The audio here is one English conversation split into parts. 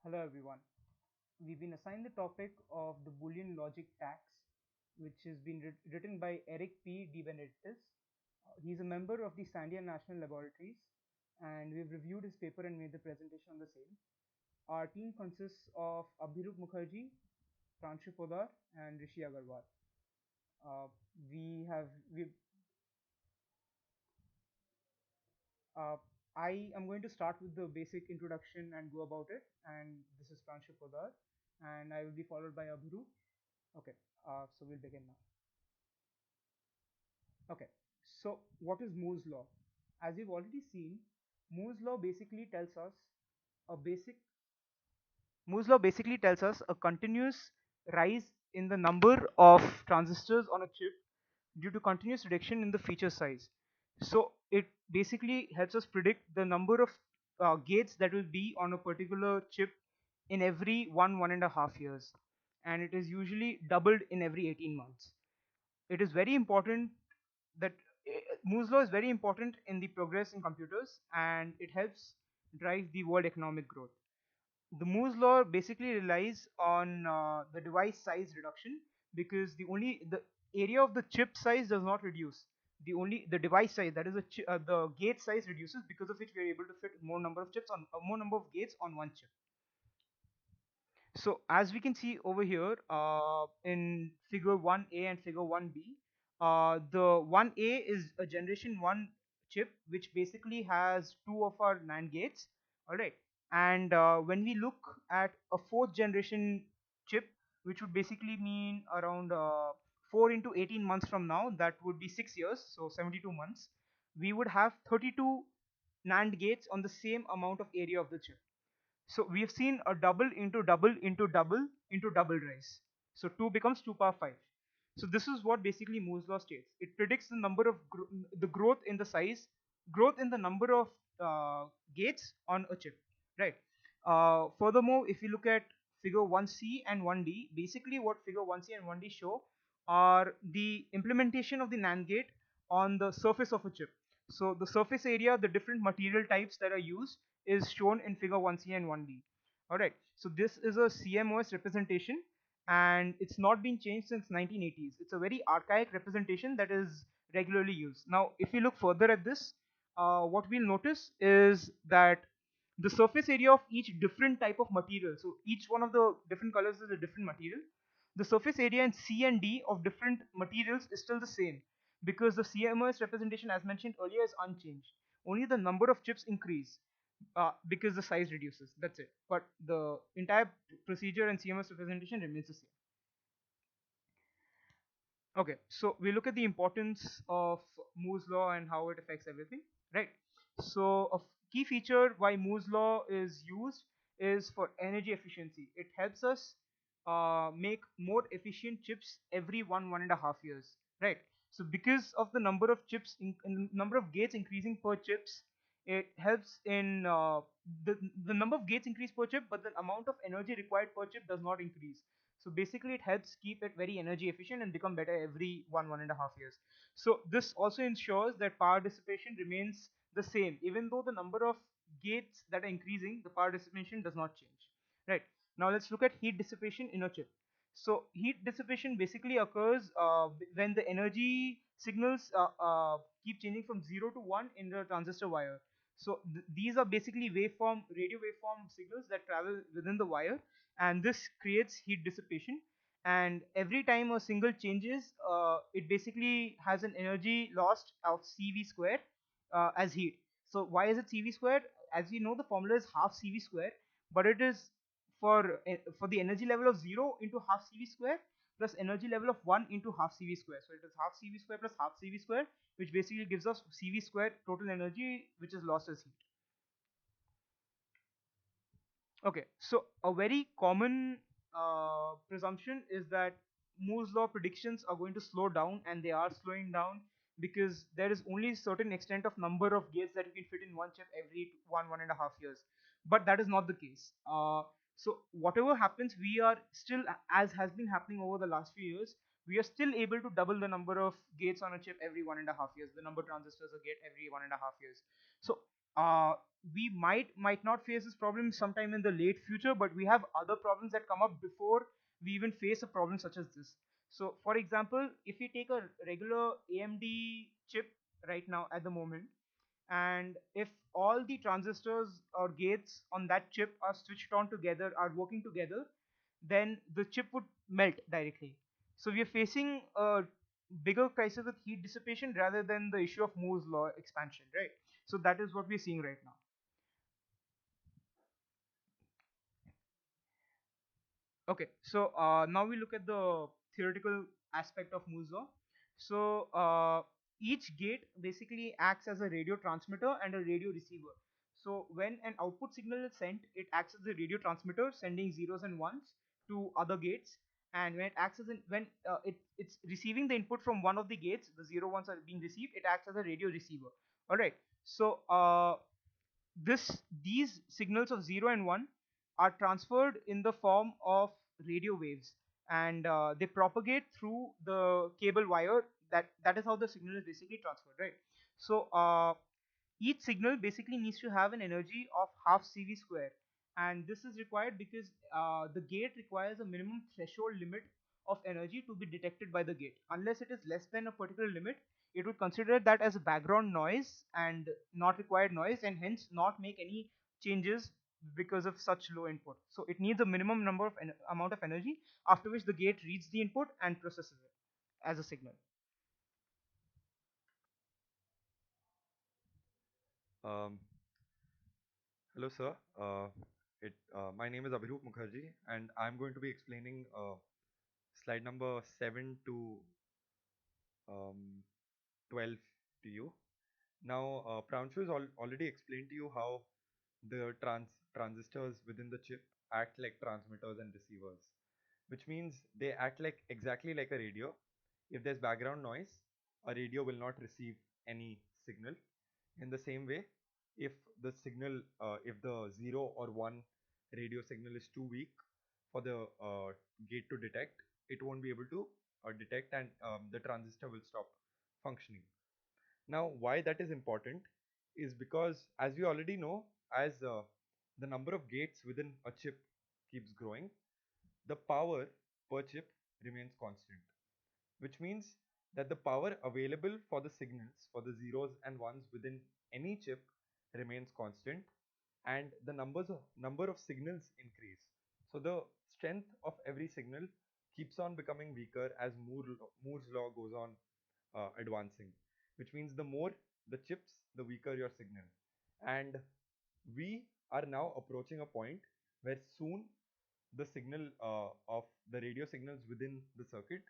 Hello everyone. We've been assigned the topic of the Boolean logic tax, which has been written by Eric P. De Benedictis. He's a member of the Sandia National Laboratories, and we've reviewed his paper and made the presentation on the same. Our team consists of Abhirup Mukherjee, Pranshi Podar, and Rishi Agarwal. Uh, we have we uh, I am going to start with the basic introduction and go about it, and this is Pranshi Podar, and I will be followed by Abhirup. Okay, so we'll begin now. Okay, so what is Moore's law? As we've already seen, Moore's law basically tells us a basic Moore's law basically tells us a continuous rise in the number of transistors on a chip due to continuous reduction in the feature size. So it basically helps us predict the number of gates that will be on a particular chip in every 1.5 years, and it is usually doubled in every 18 months. It is very important that Moore's law is very important in the progress in computers, and it helps drive the world economic growth. The Moore's law basically relies on the device size reduction, because the area of the chip size does not reduce. The device size, that is the gate size, reduces, because of which we are able to fit more number of chips on more number of gates on one chip. So as we can see over here in figure 1a and figure 1b, the 1a is a generation 1 chip which basically has two of our NAND gates. All right, and when we look at a fourth generation chip, which would basically mean around 4 into 18 months from now, that would be 6 years, so 72 months, we would have 32 NAND gates on the same amount of area of the chip. So we have seen a double into double into double into double rise. So 2 becomes 2 power 5. So this is what basically Moore's law states. It predicts the number of the growth in the size, growth in the number of gates on a chip, right? Furthermore, if you look at figure 1c and 1d, basically what figure 1c and 1d show are the implementation of the NAND gate on the surface of a chip. So the surface area, the different material types that are used, is shown in figure 1c and 1d. Alright, so this is a CMOS representation, and it's not been changed since 1980s. It's a very archaic representation that is regularly used. Now if you look further at this, what we'll notice is that the surface area of each different type of material, so each one of the different colors is a different material, the surface area in C and D of different materials is still the same, because the CMOS representation, as mentioned earlier, is unchanged. Only the number of chips increase because the size reduces. That's it. But the entire procedure and CMOS representation remains the same. Okay, so we look at the importance of Moore's law and how it affects everything, right? So a key feature why Moore's law is used is for energy efficiency. It helps us make more efficient chips every 1.5 years, right? So because of the number of chips, in number of gates increasing per chips, it helps in the number of gates increase per chip, but the amount of energy required per chip does not increase. So basically it helps keep it very energy efficient and become better every 1.5 years. So this also ensures that power dissipation remains the same. Even though the number of gates that are increasing, the power dissipation does not change. Right. Now let's look at heat dissipation in a chip. So heat dissipation basically occurs when the energy signals keep changing from 0 to 1 in the transistor wire. So these are basically radio waveform signals that travel within the wire, and this creates heat dissipation. And every time a single changes, it basically has an energy lost of CV square as heat. So why is it CV square? As we know, the formula is half CV square, but it is for the energy level of 0 into half CV square plus energy level of 1 into half CV square. So it is half CV square plus half CV square, which basically gives us CV square total energy, which is lost as heat. Okay, so a very common presumption is that Moore's law predictions are going to slow down, and they are slowing down because there is only certain extent of number of gates that you can fit in one chip every 1.5 years. But that is not the case. So whatever happens, we are still, as has been happening over the last few years, we are still able to double the number of gates on a chip every 1.5 years, the number of transistors a gate every 1.5 years. So uh, we might not face this problem sometime in the late future, but we have other problems that come up before we even face a problem such as this. So for example, if we take a regular AMD chip right now at the moment, and if all the transistors or gates on that chip are switched on together, are working together, then the chip would melt directly. So we are facing a bigger crisis with heat dissipation rather than the issue of Moore's law expansion, right? So that is what we're seeing right now. Okay, so now we look at the theoretical aspect of Moore's law. So each gate basically acts as a radio transmitter and a radio receiver. So when an output signal is sent, it acts as a radio transmitter, sending zeros and ones to other gates. And when it acts as it's receiving the input from one of the gates, the zero ones are being received. It acts as a radio receiver. All right. So these signals of 0 and 1 are transferred in the form of radio waves, and they propagate through the cable wire. That is how the signal is basically transferred, right? So each signal basically needs to have an energy of half CV square, and this is required because the gate requires a minimum threshold limit of energy to be detected by the gate. Unless it is less than a particular limit, it would consider that as a background noise and not required noise, and hence not make any changes because of such low input. So it needs a minimum number of amount of energy, after which the gate reads the input and processes it as a signal. Um, Hello, sir. My name is Abhirup Mukherjee, and I'm going to be explaining slide number 7 to um, 12 to you. Now, Pranshu has already explained to you how the transistors within the chip act like transmitters and receivers, which means they act like exactly like a radio. If there's background noise, a radio will not receive any signal. In the same way, if the 0 or 1 radio signal is too weak for the gate to detect, it won't be able to detect, and the transistor will stop functioning. Now, why that is important is because, as we already know, as the number of gates within a chip keeps growing, the power per chip remains constant, which means that the power available for the signals for the zeros and ones within any chip remains constant, and the number of signals increase. So the strength of every signal keeps on becoming weaker as Moore's law goes on advancing, which means the more the chips, the weaker your signal. And we are now approaching a point where soon the signal of the radio signals within the circuit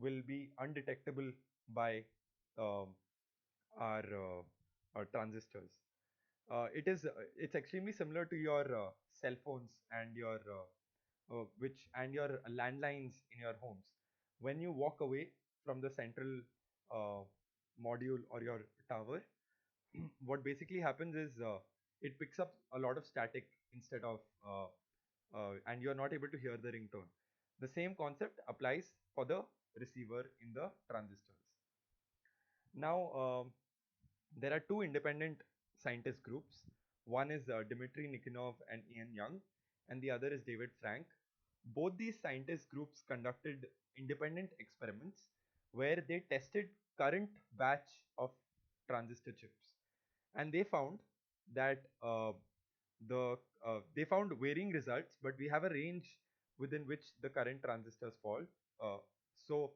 will be undetectable by um, our transistors. It's extremely similar to your cell phones and your which and your landlines in your homes. When you walk away from the central uh, module or your tower, what basically happens is it picks up a lot of static instead of and you're not able to hear the ringtone. The same concept applies for the receiver in the transistors. Now, there are two independent scientist groups. One is Dmitry Nikonov and Ian Young, and the other is David Frank. Both these scientist groups conducted independent experiments where they tested current batch of transistor chips, and they found that they found varying results, but we have a range within which the current transistors fall. So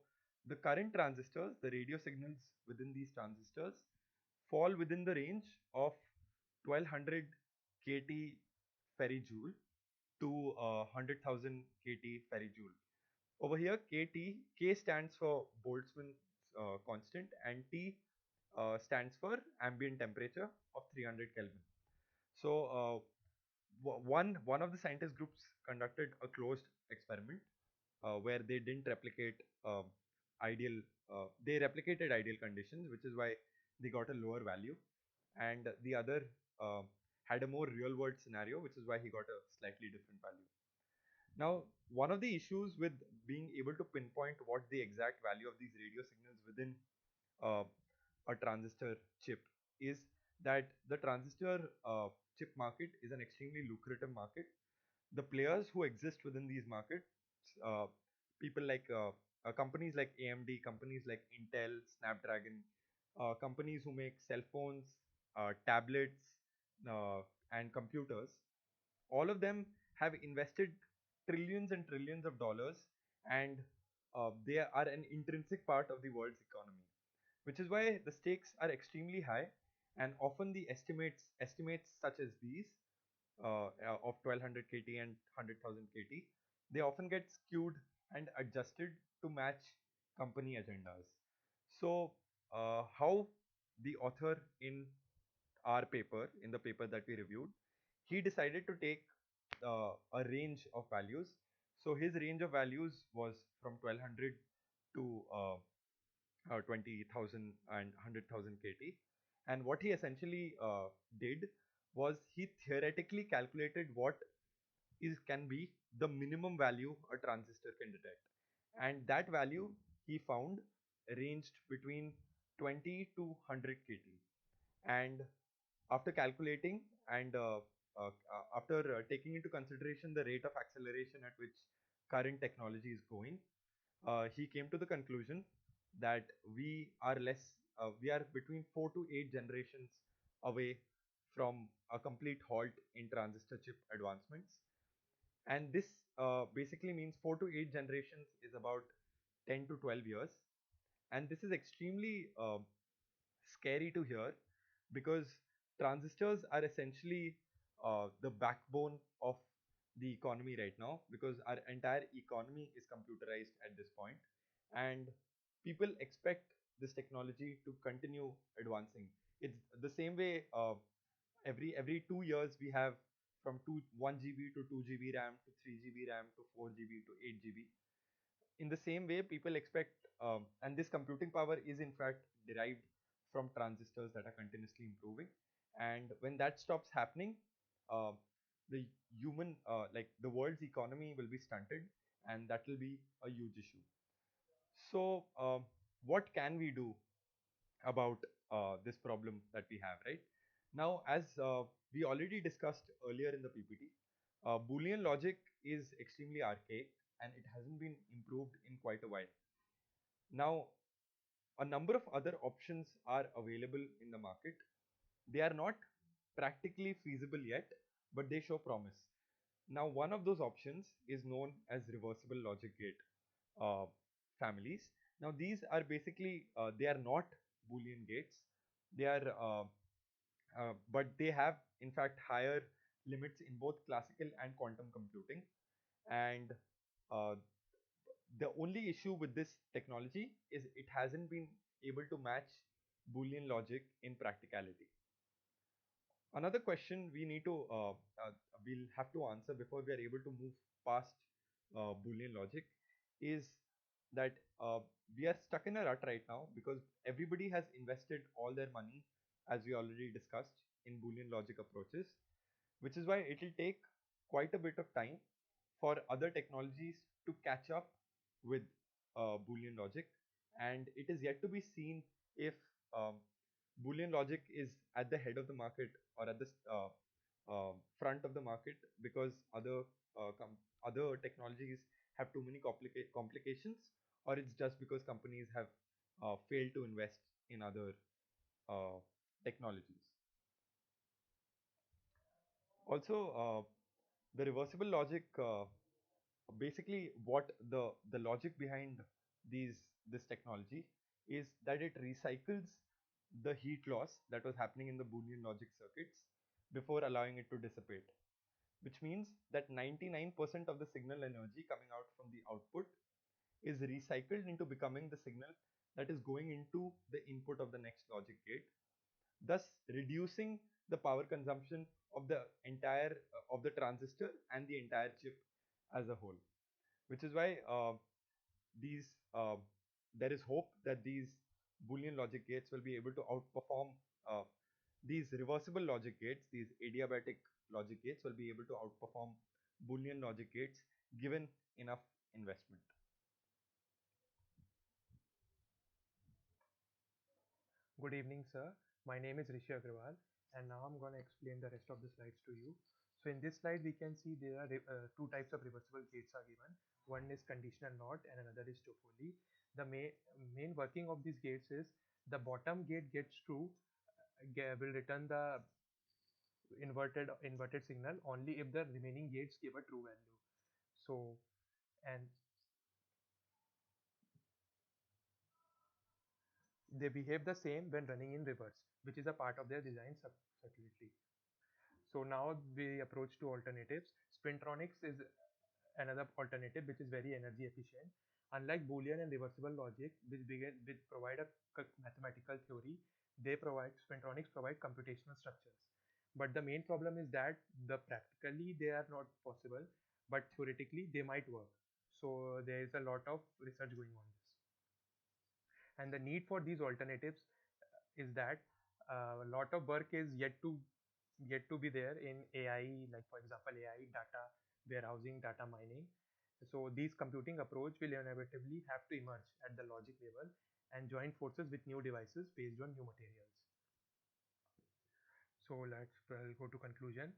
the current transistors, the radio signals within these transistors, fall within the range of 1200 kT ferijoule to 100,000 kT ferijoule. Over here, K stands for Boltzmann constant, and T stands for ambient temperature of 300 Kelvin. So one of the scientist groups conducted a closed experiment where they didn't replicate ideal. They replicated ideal conditions, which is why they got a lower value, and the other had a more real world scenario, which is why he got a slightly different value. Now, one of the issues with being able to pinpoint what the exact value of these radio signals within uh, a transistor chip is that the transistor chip market is an extremely lucrative market. The players who exist within these markets, uh, people like companies like AMD, companies like Intel, Snapdragon, companies who make cell phones, tablets, uh, and computers, all of them have invested trillions and trillions of dollars, and they are an intrinsic part of the world's economy, which is why the stakes are extremely high, and often the estimates such as these of 1200 kt and 100,000 kt, they often get skewed and adjusted to match company agendas. So how the author in our paper, in the paper that we reviewed, he decided to take a range of values. So his range of values was from 1200 to 20,000 and 100,000 kt. And what he essentially did was he theoretically calculated what is can be the minimum value a transistor can detect. And that value he found ranged between 20 to 100 kt. And after calculating and after taking into consideration the rate of acceleration at which current technology is going, he came to the conclusion that we are between 4 to 8 generations away from a complete halt in transistor chip advancements. And this basically means 4 to 8 generations is about 10 to 12 years. And this is extremely scary to hear, because transistors are essentially the backbone of the economy right now, because our entire economy is computerized at this point, and people expect this technology to continue advancing. It's the same way, every 2 years we have from 1 GB to 2 GB RAM to 3 GB RAM to 4 GB to 8 GB. In the same way, people expect, and this computing power is in fact derived from transistors that are continuously improving. And when that stops happening, uh, the like the world's economy will be stunted, and that will be a huge issue. So, what can we do about this problem that we have right now? As we already discussed earlier in the PPT, Boolean logic is extremely archaic, and it hasn't been improved in quite a while. Now, a number of other options are available in the market. They are not practically feasible yet, but they show promise. Now, one of those options is known as reversible logic gate uh, families. Now, these are basically they are not Boolean gates. They are, but they have in fact higher limits in both classical and quantum computing. And uh, the only issue with this technology is it hasn't been able to match Boolean logic in practicality. Another question we need to we'll have to answer before we are able to move past Boolean logic is that we are stuck in a rut right now, because everybody has invested all their money, as we already discussed, in Boolean logic approaches, which is why it will take quite a bit of time for other technologies to catch up with Boolean logic. And it is yet to be seen if um, Boolean logic is at the head of the market or at the front of the market, because other technologies have too many complications, or it's just because companies have failed to invest in other uh, technologies. Also, the reversible logic, basically what the logic behind this technology is that it recycles the heat loss that was happening in the Boolean logic circuits before allowing it to dissipate, which means that 99% of the signal energy coming out from the output is recycled into becoming the signal that is going into the input of the next logic gate, thus reducing the power consumption of the entire of the transistor and the entire chip as a whole. Which is why these there is hope that these Boolean logic gates will be able to outperform these reversible logic gates. These adiabatic logic gates will be able to outperform Boolean logic gates given enough investment. Good evening, sir. My name is Rishi Agrawal. And now I'm going to explain the rest of the slides to you. So in this slide, we can see there are two types of reversible gates are given. One is conditional NOT and another is Toffoli. The main working of these gates is the bottom gate gets true, will return the inverted signal only if the remaining gates give a true value. So, and they behave the same when running in reverse, which is a part of their design subtlety. So now we approach to alternatives. Spintronics is another alternative which is very energy efficient. Unlike Boolean and reversible logic, which provide a mathematical theory, spintronics provide computational structures. But the main problem is that practically they are not possible, but theoretically they might work. So there is a lot of research going on this. And the need for these alternatives is that a lot of work is yet to be there in AI, like for example AI data warehousing, data mining. So these computing approach will inevitably have to emerge at the logic level and join forces with new devices based on new materials. So let's go to conclusion.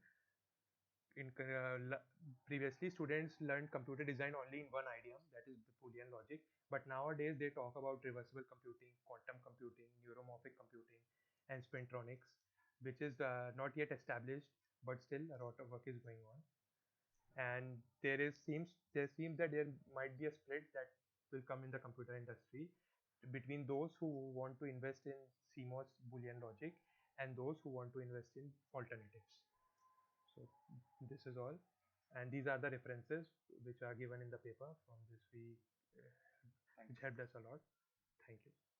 Previously, students learned computer design only in one idiom, that is the Boolean logic. But nowadays, they talk about reversible computing, quantum computing, neuromorphic computing, and spintronics, which is not yet established, but still a lot of work is going on. And there seems that there might be a split that will come in the computer industry between those who want to invest in CMOS Boolean logic and those who want to invest in alternatives. So this is all, and these are the references which are given in the paper from this we which helped us a lot. Thank you.